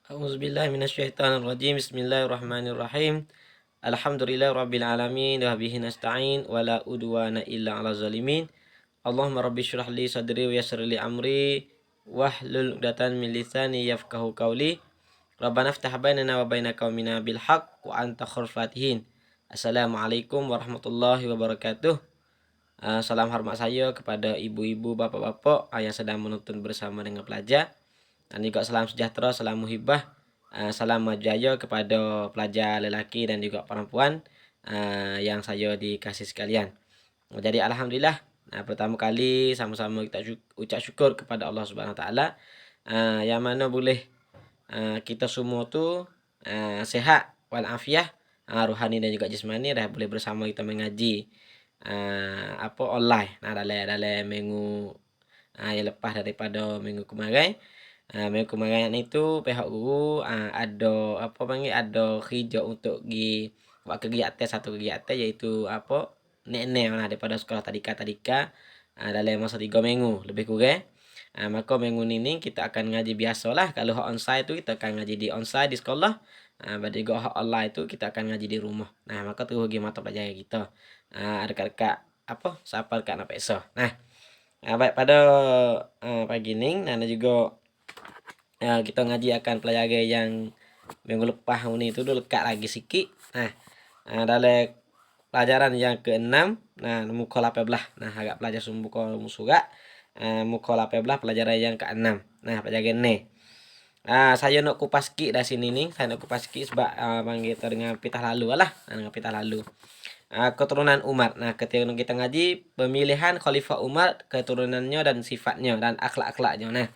A'udzubillahi minasyaitonirrajim. Bismillahirrahmanirrahim. Alhamdulillahirabbil alamin wa bihi nasta'in wa la udwana illa 'alal zalimin. Allahumma rabbi shrah li sadri wa yassir li amri wahlul 'uqdatam min lisani yafqahu qawli. Rabbana iftah bainana wa baina qaumina bil haqq wa anta khairul fatihin. Assalamualaikum warahmatullahi wabarakatuh. Salam hormat saya kepada ibu-ibu, bapak-bapak yang sedang menonton bersama dengan pelajar. Dan juga salam sejahtera, salam muhibah, salam jaya kepada pelajar lelaki dan juga perempuan yang saya dikasih sekalian. Jadi alhamdulillah, pertama kali sama-sama kita ucap syukur kepada Allah Subhanahu Wa Taala, yang mana boleh kita semua tu sehat walafiat, rohani dan juga jasmani, dah boleh bersama kita mengaji online dalam minggu yang lepas daripada minggu kemarin. Minggu kemarin itu pihak guru ada kerja untuk buat kegiatan, satu kegiatan iaitu nek daripada sekolah tadika dalam masa 3 minggu lebih kurang. Maka minggu ini kita akan ngaji biasalah. Kalau onsite tu kita akan ngaji di onsite di sekolah. Pada juga online tu kita akan ngaji di rumah. Maka tu bagi mata pelajaran kita. Dekat-dekat siapa dekat nak peksa. Baik pada pagi ni dan juga kita ngaji akan pelajaran yang minggu lepas ni tu dekat lagi sikit. Dalam pelajaran yang ke-6, muka 18. Agak pelajar muka surat. Muka 18 pelajaran yang ke-6. Pelajaran ni. Saya nak kupas sikit dari sini ni. Saya nak kupas sikit sebab panggil kita dengan pitah lalu lah. Dengan pitah lalu. Keturunan Umar. Ketika kita ngaji pemilihan Khalifah Umar, keturunannya dan sifatnya dan akhlak-akhlaknya.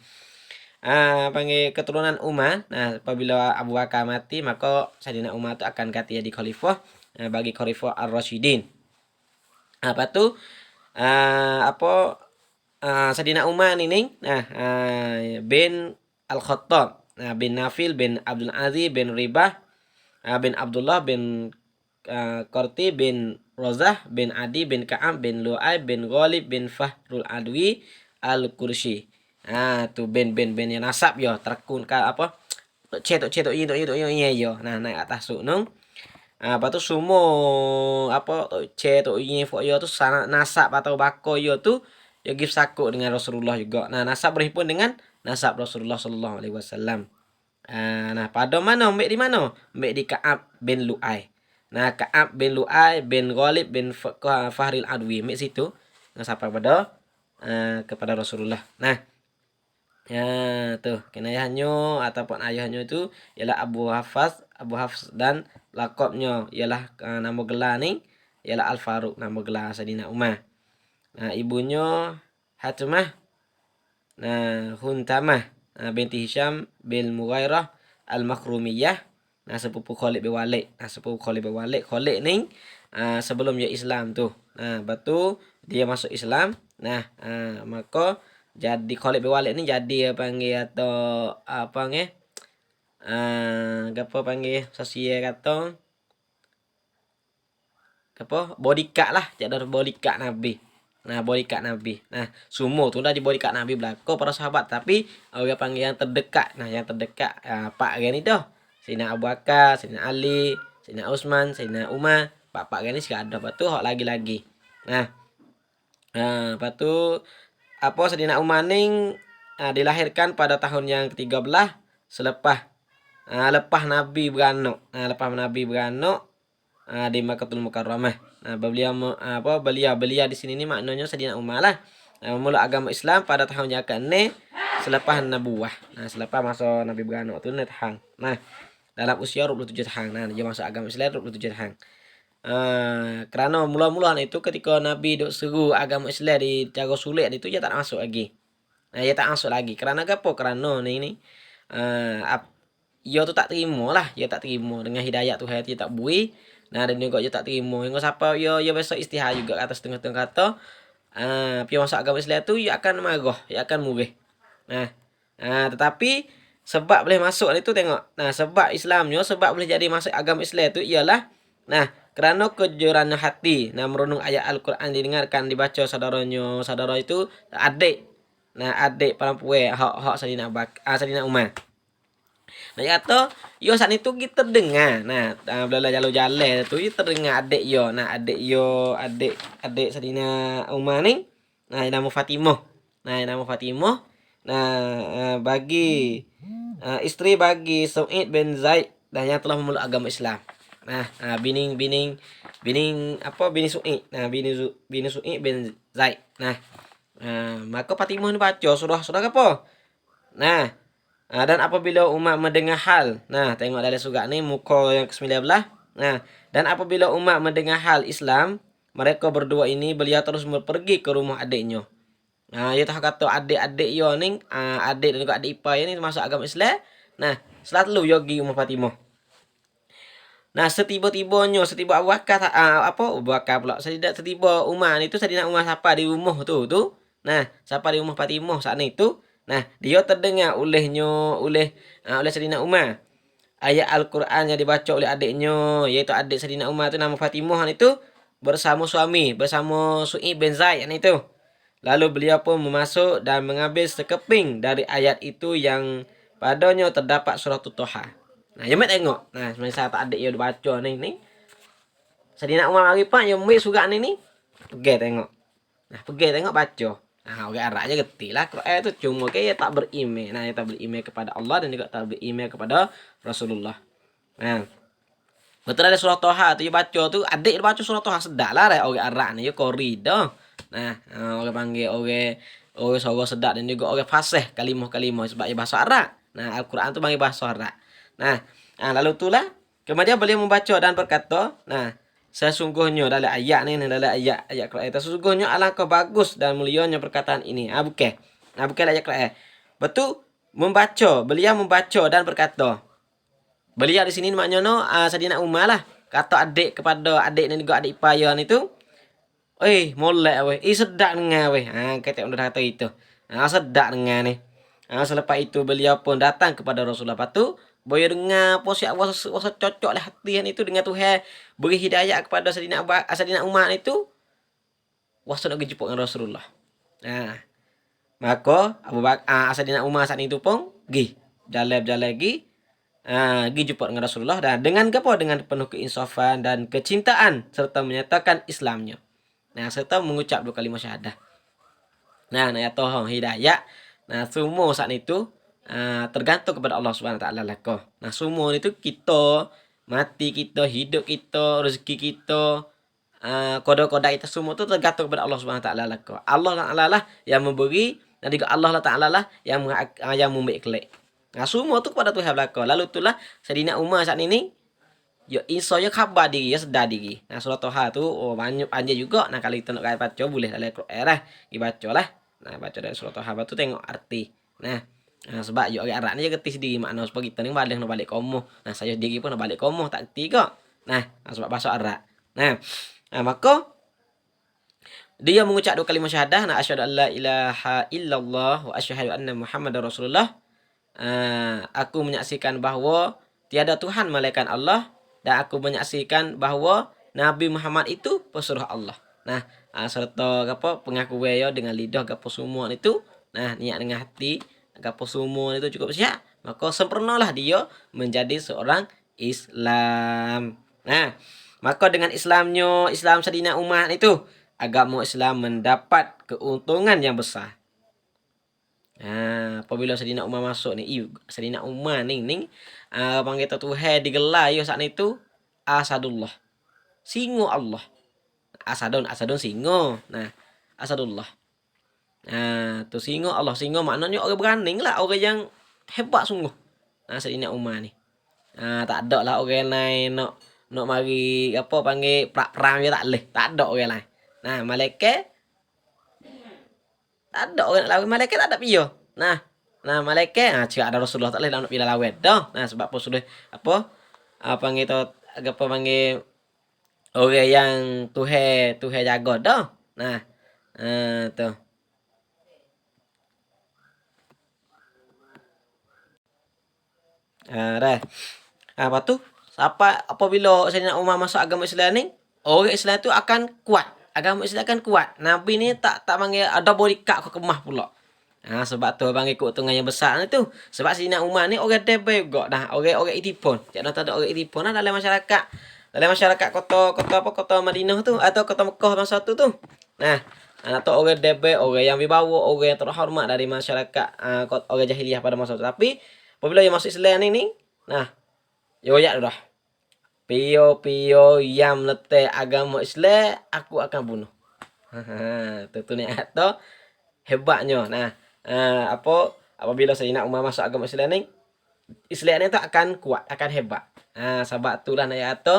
Panggil keturunan Umar. Apabila Abu Bakar mati, maka Sayyidina Umar tu akan ganti jadi khalifah bagi khalifah Ar-Rasyidin. Apa tu? Sayyidina Umar ini bin Al-Khattab, bin Nafil, bin Abdul Aziz, bin Ribah, bin Abdullah, bin Qarti, bin Rozah, bin Adi, bin Ka'ab, bin Lu'ay, bin Ghalib, bin Fahrul Adwi Al-Qurshi. Tu ben yang nasab yo terkun ka cetok yo. Naik atas tu nung. Apa tu semua cetok ini fo yo tu sangat nasab atau bako yo tu yo give sakuk dengan Rasulullah juga. Nasab berhimpun dengan nasab Rasulullah sallallahu alaihi wasallam. Pada mana? Ambek di mana? Ambek di Ka'ab bin Lu'ay. Ka'ab bin Lu'ay bin Ghalib bin Fahril Adwi. Ambek situ sampai pada kepada Rasulullah. Tuh kinayahnya ataupun ayahnya itu ialah Abu Hafs dan lakabnya ialah nama gelar ni ialah Al-Faruq, nama gelar Sayyidina Umar. Ibunya Hatimah Huntamah binti Hisham bin Mughairah Al-Makhrumiyah. Sepupu Khalid bin Walid. Khalid ni sebelum dia Islam tu. Batu dia masuk Islam. Maka jadi Khalid bin Walid ni jadi panggil atau panggil sosial kata bodyguard lah, jadi bodyguard Nabi. Bodyguard Nabi. Semua tu dah di bodyguard Nabi belaka para sahabat, tapi orang panggil yang terdekat. Yang terdekat pak orang ni tu. Sayyidina Abu Bakar, Sayyidina Ali, Sayyidina Utsman, Sayyidina Umar. Pak orang ni sudah ada. Lepas tu hak lagi-lagi. Lepas tu Sayyidina Umar ni dilahirkan pada tahun yang ke-13 lepas Nabi beranak. Di Makkahul Mukarramah. Beliau di sini ni maknanya Sayyidina Umar lah. Memulai agama Islam pada tahun yang ke-6 selepas Nabuwah. Selepas masa Nabi beranak tu tahun. Dalam usia 27 tahun. Dia masuk agama Islam 27 tahun. Kerana mula-mula itu ketika Nabi duk seru agama Islam di cara sulit itu dia tak masuk lagi. Dia tak masuk lagi. Kerana apa? Kerana ni dia tu tak terima lah. Dia tak terima dengan hidayat Tuhan, dia tak bui. Dan juga dia tak terima. Hingga siapa dia besok istihar juga kata setengah-setengah kata dia masuk agama Islam tu dia akan marah, dia akan murih. Tetapi sebab boleh masuk itu tengok. Sebab Islamnya, sebab boleh jadi masuk agama Islam itu ialah kerana kejujuran hati. Merenung ayat Al-Quran didengarkan, dibaca saudara itu adik. Adik perempuan hak Sayyidina Umar. Nah, kata yo saat itu kita dengar. Nah, bela jalan-jalan tu kita dengar adik yo. Nah, adik Sadina Umar ni. Nah, nama Fatimah. Nama Fatimah. Nah, bagi isteri bagi Su'id bin Zaid dan yang telah memeluk agama Islam. Nah, bini Su'id. Nah, bini Su'id bin Zaid. Nah, maka Fatimah ni baca surah apa? Nah, dan apabila umat mendengar hal. Nah, tengok dalam surah ni muka yang ke-19. Nah, dan apabila umat mendengar hal Islam, mereka berdua ini beliau terus pergi ke rumah adiknya. Nah, ia tahu kata adik-adik yo ni, adik dan juga adik ipar ni masuk agama Islam. Nah, selalu yo pergi rumah Fatimah. Nah, setiba Abu Bakar Abu Bakar pula. Setiba Umar ni tu Saidina Umar siapa di rumah tu. Nah, siapa di rumah Fatimah saat itu. Nah, dia terdengar oleh Saidina Umar ayat Al-Quran yang dibaca oleh adiknya, yaitu adik Saidina Umar tu nama Fatimah itu bersama Su'ib bin Zaid itu. Lalu beliau pun memasuk dan mengambil sekeping dari ayat itu yang padanya terdapat surah Tutoha. Nah, yang tengok. Nah, sebenarnya saya tak adik dia baca ni. Saidina Umar mari pak yang ambil surah ni. Pergi tengok. Nah, pergi tengok baca. Nah, orang Arab aja gerti lah. Quran itu cuma dia tak beriman. Nah, dia tak beriman kepada Allah dan juga tak beriman kepada Rasulullah. Nah, betul ada surah Toha tu dia baca tu. Adik dia baca surah Toha sedap lah orang Arab ni. Dia kori dah. Nah, orang panggil orang suara sedap dan juga orang fasih kalimah-kalimah sebab dia bahasa Arab. Nah, Al-Quran tu panggil bahasa Arab. Nah, lalu itulah kemudian beliau membaca dan berkata, nah, sesungguhnya dalam ayat ni dalam ayat Quran itu sesungguhnya alangkah bagus dan mulianya perkataan ini. Bukan ayat Quran. Betul beliau membaca dan berkata. Beliau di sini maknanya Saidina Umar lah. Kata adik kepada adik dan juga adik ipar itu. Molek weh. Sedap dengar weh. Kata udah kata itu. Sedap dengar ni. Selepas itu beliau pun datang kepada Rasulullah. Lepas tu boya dengar apa siap wasa cocok lah hati itu dengan Tuhan beri hidayah kepada Saidina Umar itu wasa nak jumpa dengan Rasulullah. Nah, maka Abu Bakar Saidina Umar saat itu pun pergi jalan lagi pergi jumpa dengan Rasulullah dan dengan apa? Dengan penuh keinsafan dan kecintaan serta menyatakan Islamnya. Nah, serta mengucap dua kalimat syahadah. Nah, ya toh hidayah. Nah, semua saat itu tergantung kepada Allah Subhanahu Wa Taala lah. Nah, semua itu kita mati kita, hidup kita, rezeki kita, koda-koda kita semua itu tergantung kepada Allah Subhanahu Wa Taala lah. Allah Taala lah yang memberi dan juga Allah Taala lah yang memberi kelak. Nah, semua itu kepada Tuhan belaka. Lalu itulah Saidina Umar saat ini ya insya ya khabar diri ya sedar diri. Nah, surah Toha tu banyak panjang juga. Nah, kalau kita nak baca boleh dalam Quran lah dibaca lah. Nah, baca dari surah Toha tu tengok arti. Nah, sebab yo orang Arab ni dia gerti sendiri makna sebab kita ni balik nak balik komoh. Nah, saya sendiri pun nak balik komoh tak gerti kok. Nah, sebab bahasa Arab. Nah, maka dia mengucap dua kalimat syahadah. Nah, asyhadu an la ilaha illallah wa asyhadu anna Muhammadar Rasulullah. Aku menyaksikan bahawa tiada Tuhan melainkan Allah dan aku menyaksikan bahawa Nabi Muhammad itu pesuruh Allah. Nah, serta apa pengakuan dia dengan lidah gapo semua itu. Nah, niat dengan hati gapo semua itu cukup siap. Maka sempurnalah dia menjadi seorang Islam. Nah, maka dengan Islam Saidina Umar itu agama Islam mendapat keuntungan yang besar. Apabila Saidina Umar masuk ni, Saidina Umar ni panggil Tuhan digelar yo saat itu Asadullah. Singo Allah. Asadun singo. Nah, Asadullah. Tu singo Allah, singo maknanya orang berani lah, orang yang hebat sungguh. Saidina Umar ni. Tak ada lah orang lain nak mari apa panggil perang dia tak leh. Tak ada orang lain. Nah, malaikat tak ada orang nak lawan malaikat tak ada piyo. Nah, malaikat jika ada Rasulullah tak leh nak pilih lawan dah. Nah, sebab apa sudah apa panggil tu apa panggil orang yang Tuhan jaga dah. Nah, tu. Dah. Lepas tu apabila Saidina Umar masuk agama Islam ni, orang Islam tu akan kuat. Agama Islam akan kuat. Nabi ni tak panggil ada bodyguard ke kemah pula. Sebab tu abang ikut tungai yang besar ni tu. Sebab Sayyidina Umar ni orang debay juga dah. Orang idipun. Cak dah tak ada orang idipun lah dalam masyarakat. Dalam masyarakat kota Madinah tu atau kota Mekah masa tu tu. Nah, anak tu orang debay, orang yang wibawa, orang yang terhormat dari masyarakat orang jahiliyah pada masa tu. Tapi apabila yang masuk Islam ni, nah, yoyak dah. Pio yang meletak agama Islam, aku akan bunuh. Tu ni atau hebatnya. Nah, apabila Sayyidina Umar masuk agama Islam ni tu akan kuat, akan hebat. Sebab itulah nak kata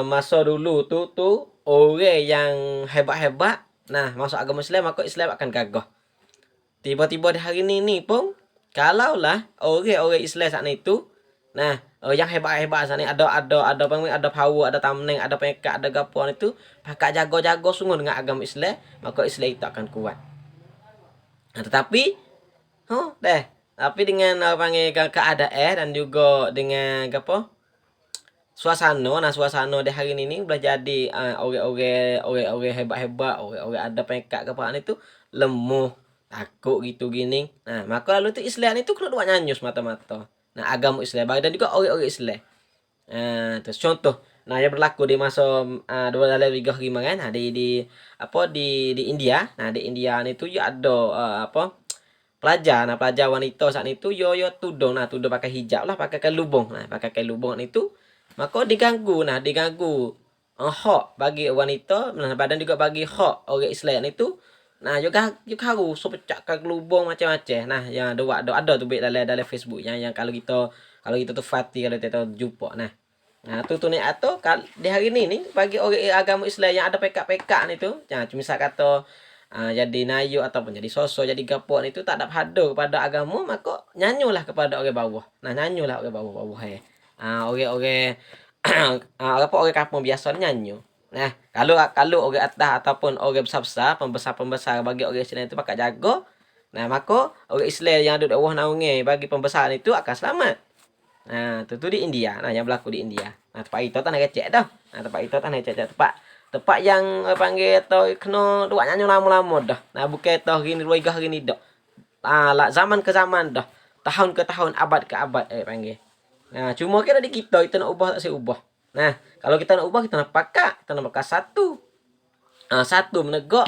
masa dulu tu orang yang hebat-hebat nah masuk agama Islam, maka Islam akan gagah. Tiba-tiba di hari ni pun kalaulah orang Islam saat itu nah yang hebat-hebat saat ni ada power, ada tamneng, ada pekat, ada gapuan itu pakai jago-jago sungguh dengan agama Islam, maka Islam itu akan kuat. Tetapi tapi dengan panggil keadaan dan juga dengan suasana di hari ini boleh jadi orang hebat-hebat, orang ada pekat itu lemah, takut gitu gini. Nah, maka lalu tu Islam itu kena buat nyanyi semata-mata. Nah, agama Islam dan juga orang Islam. Terus contoh yang berlaku di masa 2003 kan. Di India. Nah, di India itu ya ada pelajar wanita saat itu yo tudung pakai hijab lah, pakai kain lubang. Nah, pakai kain lubang itu maka diganggu hak bagi wanita, badan juga bagi hak orang Islam itu. Nah, juga harus so pecahkan lubang macam-macam. Nah, yang ada tu dalam Facebook yang kalau kita tu fati kalau kita jumpa. Nah, tu ni atau di hari ni bagi orang agama Islam yang ada pekak-pekak ni tu, misal kata jadi nayu ataupun jadi sosok, jadi gapok itu tak ada hadu kepada agama, maka nyanyulah kepada orang bawah. Nah, nyanyulah orang bawah orang orang kampung biasa nyanyi. Nah, kalau orang atas ataupun orang besar-besar, pembesar bagi orang Islam itu pakai jago. Nah, maka orang Islam yang ada di bawah naungan bagi pembesar itu akan selamat. Nah, tu di India. Nah, yang berlaku di India. Nah, tempat itu tak nak cek dah. Nah, tempat itu tak nak cek tempat yang panggil atau kena dua nyanyi lama-lama dah. Nah, bukan tah gini 2 hari ni dah. Zaman ke zaman dah. Tahun ke tahun, abad ke abad panggil. Nah, cuma kira di kita nak ubah tak saya ubah. Nah, kalau kita nak ubah kita nak pakai satu. Satu menegak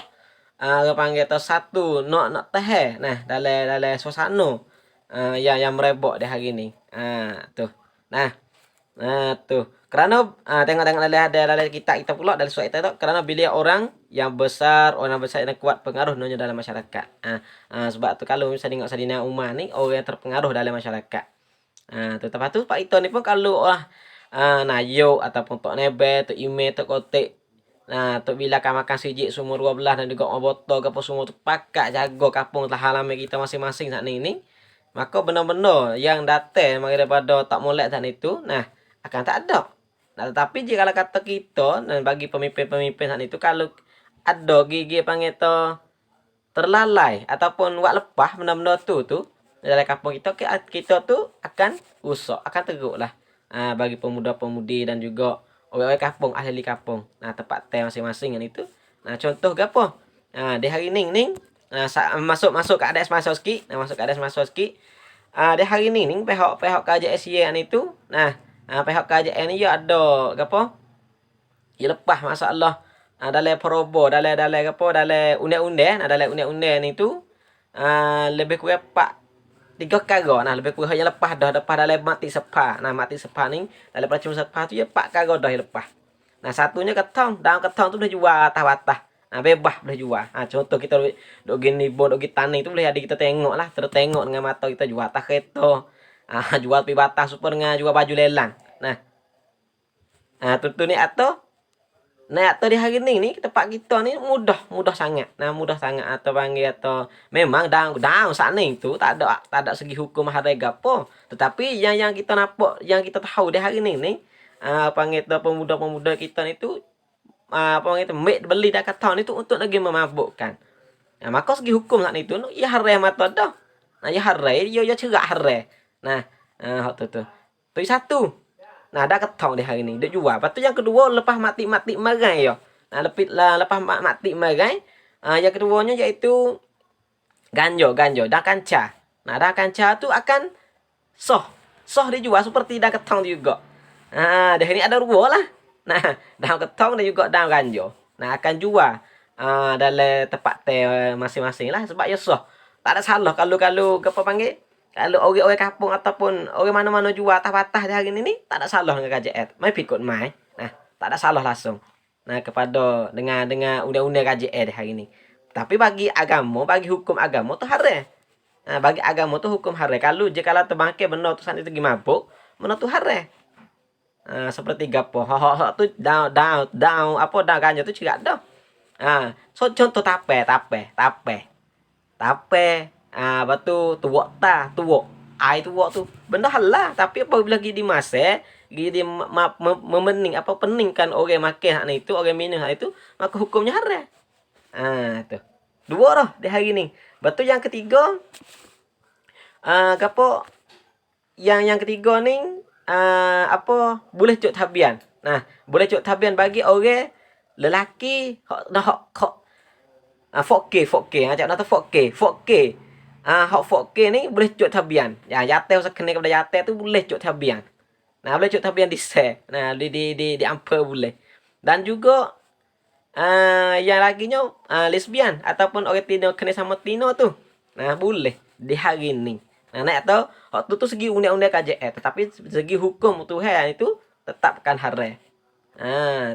panggil atau satu nak teh. Nah, dalam suasana yang merebak di hari ni. Tuh. Nah, tuh. Kerana tengok dalam kita pula dalam surat kita tu, kerana bila orang yang besar yang kuat pengaruh dalam masyarakat. Sebab tu kalau misalnya tengok Sayyidina Umar ni orang yang terpengaruh dalam masyarakat. Lepas tu Pak Ito ni pun kalau nayo ataupun tok nebe, tok ime, tok kotek. Nah, tok bila kan makan sijik sumur 12 dan juga botol ke apa semua tu pakai jago kapung lah halaman kita masing-masing saat ni. Maka benar-benar yang datang daripada tak molek saat itu, nah akan tak ada. Nah, tetapi jika kata kita dan bagi pemimpin-pemimpin saat itu kalau ada gigi panggil terlalai ataupun buat lepas benda-benda tu dalam kampung kita tu akan rusak, akan teruk lah bagi pemuda-pemudi dan juga orang-orang kampung, ahli kampung. Nah, tempat teh masing-masing kan itu. Nah, contoh gapo? Di hari ni masuk ke adas masuk sikit. Di hari ni pihak KJSY itu. Nah, pihak KJN ni ada gapo? Ya lepas masalah dalam perobo, dalam undang-undang, dalam undang-undang ni tu lebih kurang 3 perkara. Nah, lebih kurang yang lepas dah dalam mati sepa. Nah, mati sepa ni dalam percuma sepa tu ya 4 perkara dah yang lepas. Nah, satunya ketong. Dalam ketong tu boleh jual atas-atas. Nah, bebas boleh jual. Contoh kita duk gini duk tani tu boleh ada kita tengok lah, tertengok dengan mata kita jual atas kereta. Jual pi batas super dengan jual baju lelang. Nah, tu ni atau di hari ni tempat kita ni mudah sangat. Nah, mudah sangat atau panggil atau memang down saat ni tu tak ada segi hukum harga gapo. Tetapi yang kita nampak, yang kita tahu di hari ni panggil pemuda-pemuda kita ni tu panggil beli dah kata ni tu untuk lagi memabukkan. Nah, maka segi hukum saat ni tu ya haram mata dah. Nah, ya haram, ya cerak haram. Nah, tu. Tu satu. Nah, ada ketong di hari ni dia jual. Lepas tu yang kedua lepas mati marai ya. Nah, lepas mati marai yang keduanya iaitu ganjo dan kanca. Nah, dan kanca tu akan soh. Soh dijual seperti dan ketong juga. Nah, di sini ada dua lah. Nah, daun ketong dan juga daun ganjo. Nah, akan jual dalam tempat teh masing-masing lah sebab ya soh. Tak ada salah kalau apa panggil? Kalau orang-orang kampung ataupun orang mana-mana jual patah-patah di hari ini tak ada salah dengan KJR. Mai pikut mai. Nah, tak ada salah langsung. Nah, kepada dengan undang-undang KJR di hari ini. Tapi bagi agama, bagi hukum agama tu haram. Nah, bagi agama tu hukum haram. Kalau jika terbangkit benar tu itu mabuk, benar tu haram. Seperti gapo, tu daun apa daun ganja tu juga ada. So contoh tape batu tuwak tuwak ai tuwak tu benda halal tapi apabila gigi dimasak gigi memening apa peningkan orang makan hak itu orang minum hak itu maka hukumnya haram. Tu dua dah di hari ni. Batu yang ketiga gapo yang ketiga ni apa boleh cuk tabian. Nah, boleh cuk tabian bagi orang lelaki hak 4K ajak nak 4K hak 4K ni boleh cuk tabian. Ya yatel sekene kepada yatel tu boleh cuk tabian. Nah, boleh cuk tabian di share. Nah, di amper boleh. Dan juga yang laginya lesbian ataupun orang Tino kena sama Tino tu. Nah, boleh di hari ni. Nah, nak tahu hak tu segi undang-undang KJR tetapi segi hukum Tuhan itu tetapkan haram.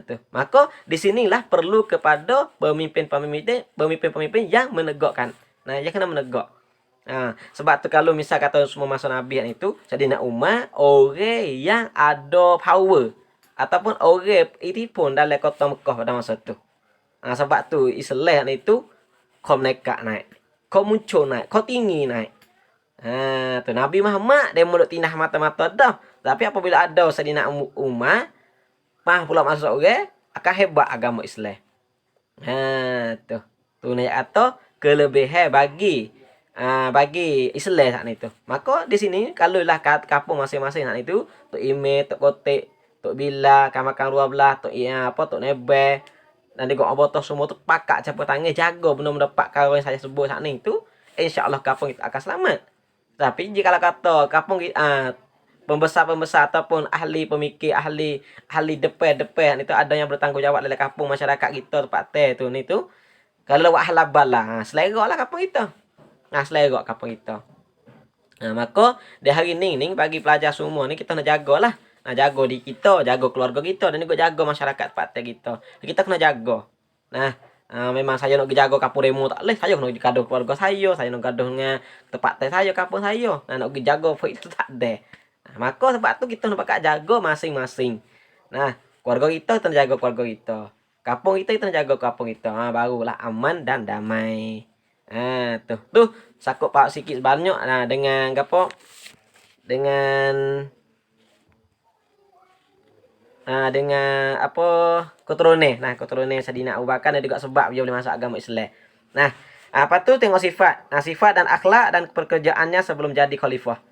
Tu. Maka di sinilah perlu kepada pemimpin-pemimpin yang menegakkan. Nah, yang kena menegak. Sebab tu kalau misal kata semua masa Nabi itu Sayyidina Umar orang yang ada power ataupun orang itu pun dalam kota Mekah pada masa tu. Sebab tu Islam itu kau menekak naik. Kau muncul naik, kau tinggi naik. Tu Nabi Muhammad dia mulut tindah mata-mata dah. Tapi apabila ada Sayyidina Umar pula masuk orang akan hebat agama Islam. Tu. Tu ni atau kelebihan bagi Islam saat itu. Maka di sini kalau lah kampung masing-masing saat itu, Tok Ime, Tok Kotek, Tok Bila, Kamakan 12, Tok Tok Nebe, dan juga abotoh semua tu pakak campur tangan jaga benar-benar pak kau yang saya sebut saat ni tu, insya-Allah kampung kita akan selamat. Tapi jika kata kampung pembesar-pembesar ataupun ahli pemikir, ahli depan itu ada yang bertanggungjawab dalam kampung masyarakat kita tempat teh tu ni tu. Kalau awak halabal lah, selera lah kampung kita. Selera kampung kita. Maka di hari ni bagi pelajar semua ni kita nak jagalah. Nak jaga di kita, jaga keluarga kita dan juga jaga masyarakat tempat teh kita. Kita kena jaga. Memang saya nak jaga kampung demo tak boleh. Saya nak jaga keluarga saya nak jaga dengan tempat teh saya, kampung saya. Nak jaga itu tak ada. Maka sebab tu kita nak pakai jaga masing-masing. Keluarga kita jaga keluarga kita. Kampung kita jaga kampung kita. Barulah aman dan damai. Tu sakup pak sikit banyak dengan apa? Dengan apa keturunan. Keturunan Sayyidina Abu Bakar dan juga sebab dia boleh masuk agama Islam. Apa tu tengok sifat. Sifat dan akhlak dan pekerjaannya sebelum jadi khalifah.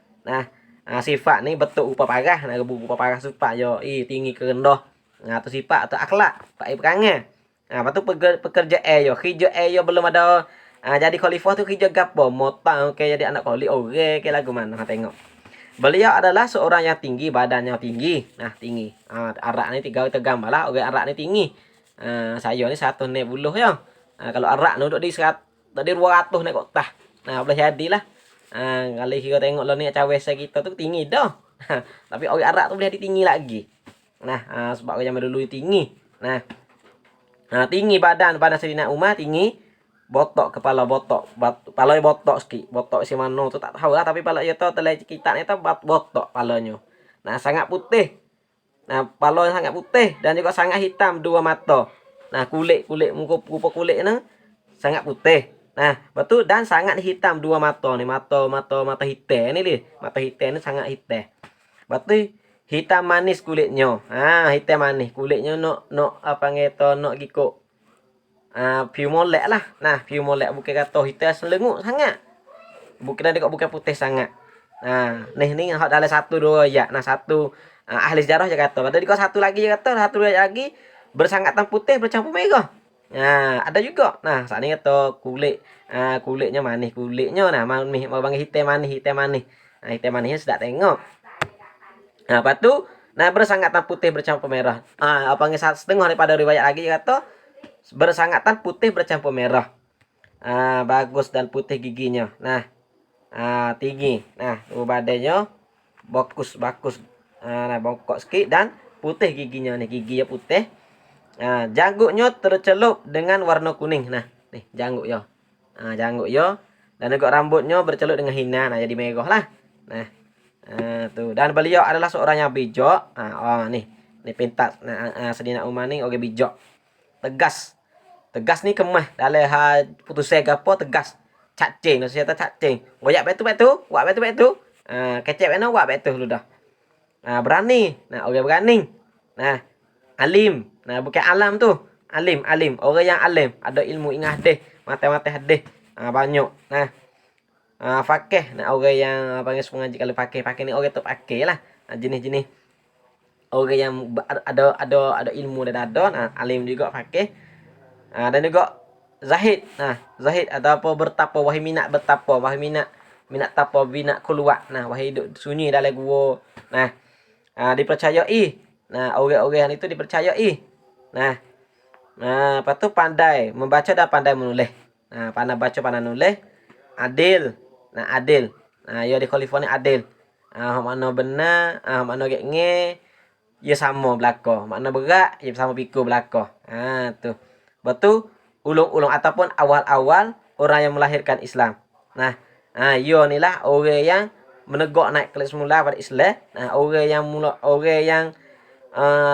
Sifat ni betul rupa parah, rupa parah supaya tinggi ke rendah. Tu sifat atau akhlak, pak perangai. Lepas tu pekerjaan yo, kerja yo belum ada jadi khalifah tu kerja gapo? Motang jadi anak khalif orang lagu mana tengok. Beliau adalah seorang yang tinggi, badannya tinggi. Tinggi. Arak ni tergambar lah orang Arak ni tinggi. Saya ni 190 ya. Kalau Arak ni duduk di 200 naik kota. Boleh jadilah. Kalau kita tengok lah ni cawe kita tu tinggi dah. Tapi orang Arak tu boleh jadi tinggi lagi. Sebab orang zaman dulu tinggi. Tinggi badan Sayyidina Umar tinggi. Botok kepala botok. Kepala botok sikit. Botok si mana tu tak tahu lah. Tapi kepala dia tu telah kita ni tu botok kepalanya. Sangat putih. Kepala sangat putih dan juga sangat hitam dua mata. Kulit rupa kulit ni sangat putih. Betul dan sangat hitam dua mata ni. Mata hitam ni dia. Mata hitam ni sangat hitam. Betul hitam manis kulitnya. Hitam manis. Kulitnya nak apa ngeta nak gikok. View molek lah. View molek bukan kata hitam selenguk sangat. Bukan putih sangat. Ni hak dalam satu dua ayat. Satu ahli sejarah je kata. Lepas tu satu lagi je kata, satu ayat lagi bersangat hitam putih bercampur merah. Nah, ada juga. Nah, saat ini kata kulitnya manis, kulitnya nah manis, mau bang hitam manis. Nah, hitam manisnya sudah tengok. Nah, lepas tu nah bersangatan putih bercampur merah. Apa nggak setengah daripada riwayat lagi kata bersangatan putih bercampur merah. Bagus dan putih giginya. Nah, tinggi. Nah, badannya bagus bagus. Nah, bongkok sikit dan putih giginya nih, giginya putih. Jangguknya tercelup dengan warna kuning. Nah, nih jangguk ya. Jangguk ya. Dan juga rambutnya bercelup dengan hina. Nah, jadi merah lah. Nah, tuh. Dan beliau adalah seorang yang bijak. Nih pintas. Nah, Sedina Umar nih oke bijak. Tegas. Tegas nih kemah. Dalam putus gapo tegas. Cacing, nasi kata cacing. Goyak betu, wak betu. Kecep eno wak betu lu dah. Berani. Nah, oke berani. Nah, alim. Nah, bukan alam tuh. Alim. Orang yang alim. Ada ilmu ingat deh. Mata-mata hadeh. Banyak. Nah, fakih. Nah, orang yang panggil pengaji kalau fakih ni orang tu fakih lah. Jenis-jenis orang yang ada ilmu dan ada. Nah, alim juga fakih. Dan juga zahid. Nah, zahid atau apa bertapa wahai minat bertapa, wahai minat tapa minat keluar. Nah, wahai hidup sunyi dalam gua. Nah, dipercayai. Nah, orang-orang itu dipercayai. Nah, lepas tu pandai membaca dan pandai menulis. Nah, pandai baca, pandai nulis. Adil. Nah, adil. Nah, ya di khalifah ni adil. Mana benar, mana gek nge, ya sama belaka. Makna berat, ya sama pikul belaka. Tu. Betul ulung-ulung ataupun awal-awal orang yang melahirkan Islam. Nah, yo ni lah orang yang menegak naik kelas semula pada Islam. Nah, orang yang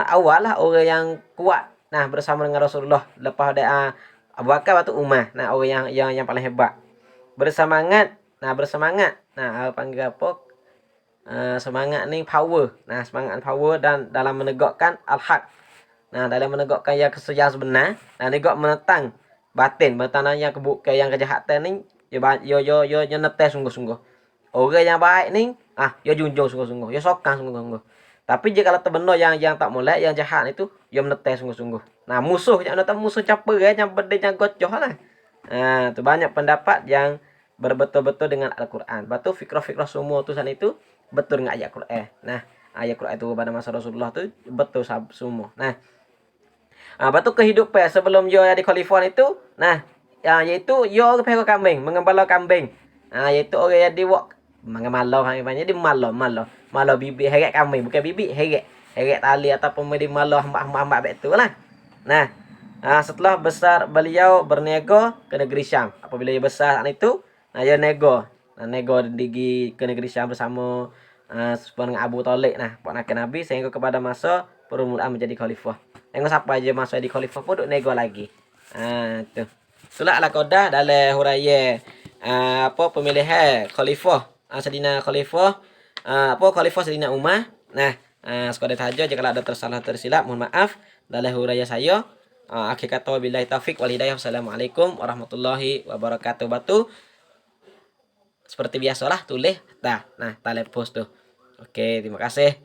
awal lah orang yang kuat. Nah, bersama dengan Rasulullah lepas ada Abu Bakar atau Umar. Nah, orang yang paling hebat. Bersemangat. Nah, panggil apa? Semangat ni power. Nah, semangat power dan dalam menegakkan al-haq. Nah, dalam menegakkan yang sebenar dan juga menentang batin, menentang yang kejahatan ni yo netes sungguh-sungguh. Orang yang baik ni yo junjung sungguh-sungguh, yo sokan sungguh-sungguh. Tapi jika kalau terbenar yang tak molek, yang jahat itu yo menetes sungguh-sungguh. Nah, musuh yang nonton musuh caper yang berde yang gocoh lah. Tu banyak pendapat yang berbetul-betul dengan Al-Quran. Batu fikrah-fikrah semua tulisan itu betul dengan ayat Quran. Nah, ayat Quran itu pada masa Rasulullah tu betul semua. Nah, batu kehidupan sebelum yo di khalifah itu, nah, yaitu yo pehok kambing, mengembala kambing. Yaitu orang yang diwak mengemalau banyak di malau bibi heret kambing, bukan bibi heret tali ataupun di malau hamba-hamba betul lah. Nah, setelah besar beliau bernego ke negeri Syam. Apabila ia besar itu, ia nego. Nego ke negeri Syam bersama dengan Abu Talib. Nah, ponakan Nabi sehingga kepada masa permulaan menjadi khalifah. Yang siapa aja masuk di khalifah pun duk nego lagi. Tu. Itulah ala qadah dalam huraya pemilihan khalifah. Sedina khalifah khalifah Sedina Umar. Nah, sekadar saja jika ada tersalah tersilap mohon maaf dalam huraya saya. Akhir kata billahi taufik wal hidayah. Wassalamualaikum warahmatullahi wabarakatuh. Batu seperti biasalah tulis nah tali post tuh. Oke, terima kasih.